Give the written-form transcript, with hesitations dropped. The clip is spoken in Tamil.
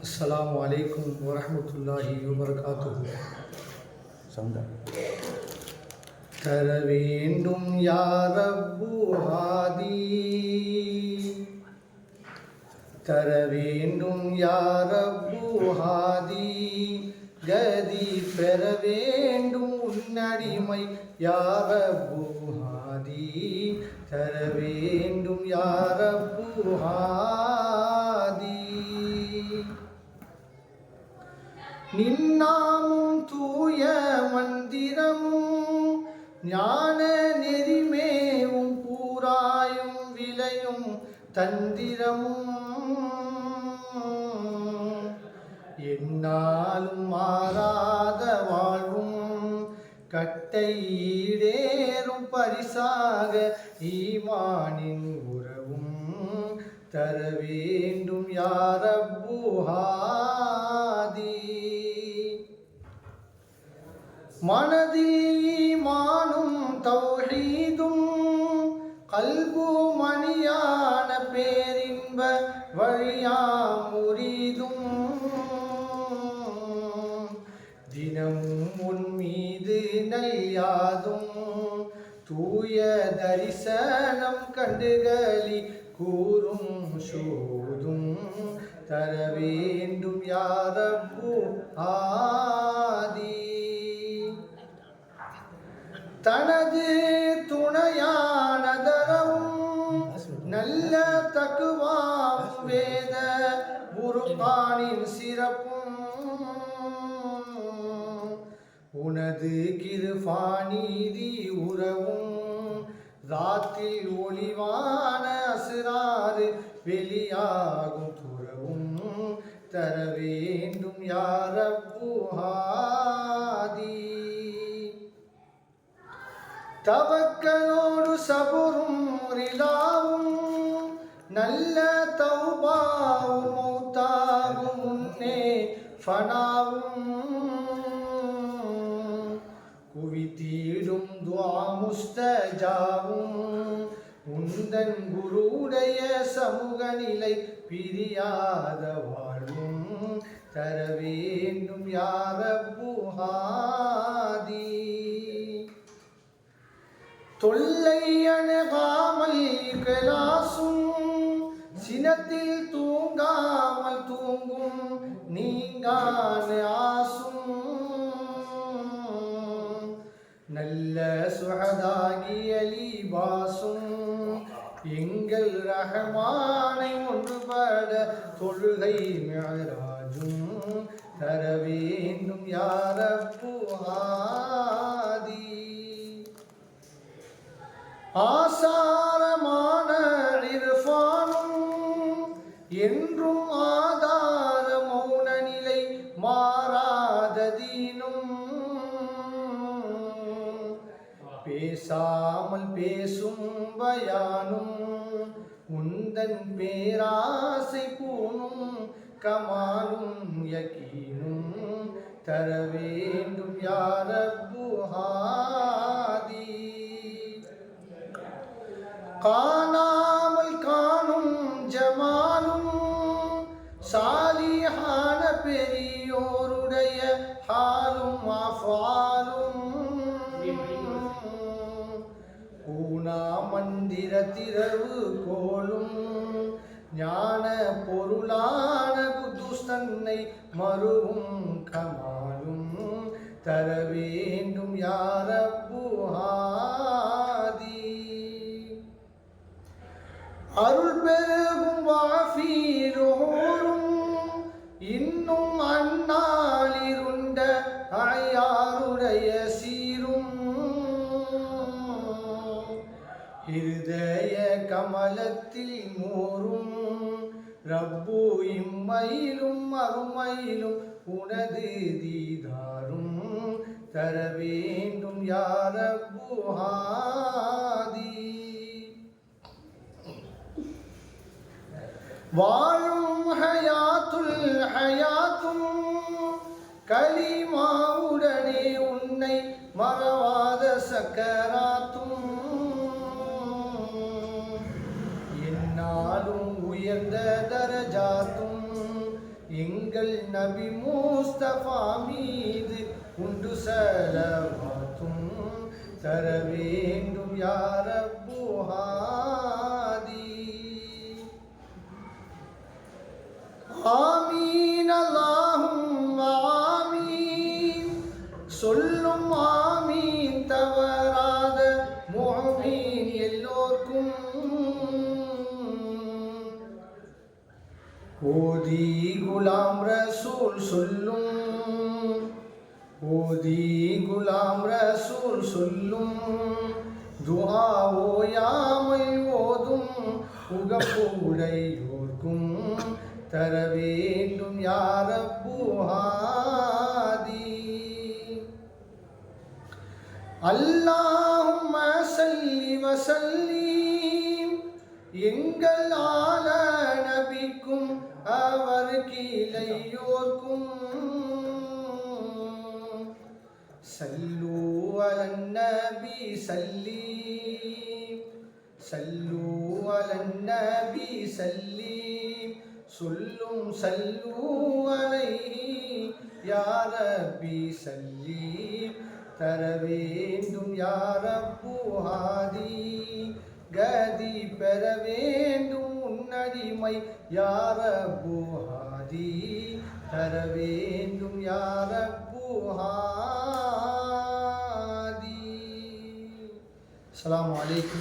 அஸ்ஸலாமு அலைக்கும் வரஹ்மத்துல்லாஹி வபரகாத்துஹு. தர வேண்டும் யா ரப்பு ஹாதி, தர வேண்டும் யா ரப்பு ஹாதி, கதி பெற வேண்டும் உன்னடிமை யா ரப்பு ஹாதி, தர வேண்டும் யா ரப்பு ஹாதி. நின்னாமும் தூய மந்திரமும் ஞான நெறிமேவும் பூராயும் விளையும் தந்திரமும் என்னாலும் மாறாத வாழ்வும் கட்டையீடேறும் பரிசாக ஈமானின் உறவும் தர வேண்டும் யா ரப்பு ஹாதி. மனதில் ஈமானும் தௌஹீதும் கல்பு மணியான பேரின்ப வழியாம் முரீதும் தினமும் உன் மீது நல்யாதும் தூய தரிசனம் கண்டுகளி கூறும் சூதும் தர வேண்டும் யா ரப்பு ஆதி. தனது துணையான தரவும் நல்ல தக்குவாவும் வேத குர்ஆனின் சிறப்பும் உனது கிருபாநீதி உறவும் ராத்தில் ஒளிவான அசுராறு வெளியாகும் துறவும் தர வேண்டும் யா ரப்பு ஹாதி. தவக்கலோடு சபுரும் ரிலாவும் நல்ல தௌபாவும் மௌத்தாகும் முன்னே ஃபனாவும் குவித்தீடும் துஆ முஸ்தஜாவும் உந்தன் குருடைய சமூக நிலை பிரியாத வாழ்வும் தர வேண்டும் யா ரப்பு ஹாதி. தொல்லை அணுகாமல் கிளாசும் சினத்தில் தூங்காமல் தூங்கும் நீங்கான ஆசும் நல்ல சுஹதாகிய லீபாசும் எங்கள் ரஹமானை ஒன்றுபட தொழுகை மிஅராஜும் தர வேண்டும் யா ரப்பு ஹாதி. ஆசாரமான இர்ஃபானும் என்றும் ஆதார மௌன நிலை மாறாத தீனும் பேசாமல் பேசும் பயானும் உந்தன் பேராசை பூணும் கமாலும் யகீனும் தர வேண்டும் யா ரப்பு ஹாதி. காணாமல் காணும் ஜமாலும் சாலிஹான பெரியோருடைய ஹாலும் அஃஆலும் கூனா மந்திர திரவு கோலும் ஞான பொருளான குதுஸ் தன்னை மறுவும் கமாலும் தர வேண்டும் யா ரப்பு ஹாதி. அருள் பெருகும் வாஃபீரோரும் இன்னும் அந்நாளிருண்ட அயாருடைய சீரும் இருதய கமலத்தில் மோரும் ரப்பு இம்மையிலும் அருமையிலும் உனது தீதாரும் தர வேண்டும் யா ரப்பு ஹாதி. வாழும் ஹயாத்துல் ஹயாத்தும் கலிமாவுடனே உன்னை மறவாத சக்கராத்தும் என்னாலும் உயர்ந்த தரஜாத்தும் எங்கள் நபி முஸ்தபா மீது உண்டு ஸலவாத்தும் தர வேண்டும் யா ரப்பு ஹாதி. ஆமீன் அல்லாஹும்ம ஆமீன், சொல்லும் ஆமீன் தவறாத முஅ்மின் எல்லோர்க்கும். ஓதி குலாம் ரசூல் சொல்லும், ஓதி குலாம் ரசூல் சொல்லும் துஆ ஓயாமல் ஓதும் உகப்புடையோர்க்கும் தர வேண்டும் யா ரப்பு ஹாதி. அல்லாஹும்ம ஸல்லி வஸல்லிம், எங்கள் ஆல நபிக்கும் அவர் கீழையோர்க்கும். சல்லு அலன் நபி சல்லீம், சல்லு அலன் நபி சல்லீம், சொல்லும் சல்லு அலைஹி யா ரப்பி சல்லீம் தர வேண்டும் யா ரப்பு ஹாதி. கதி பெற வேண்டும் உன்னடிமை யா ரப்பு ஹாதி, தர வேண்டும் யா ரப்பு ஹாதி. அஸ்ஸலாமு அலைக்கும்.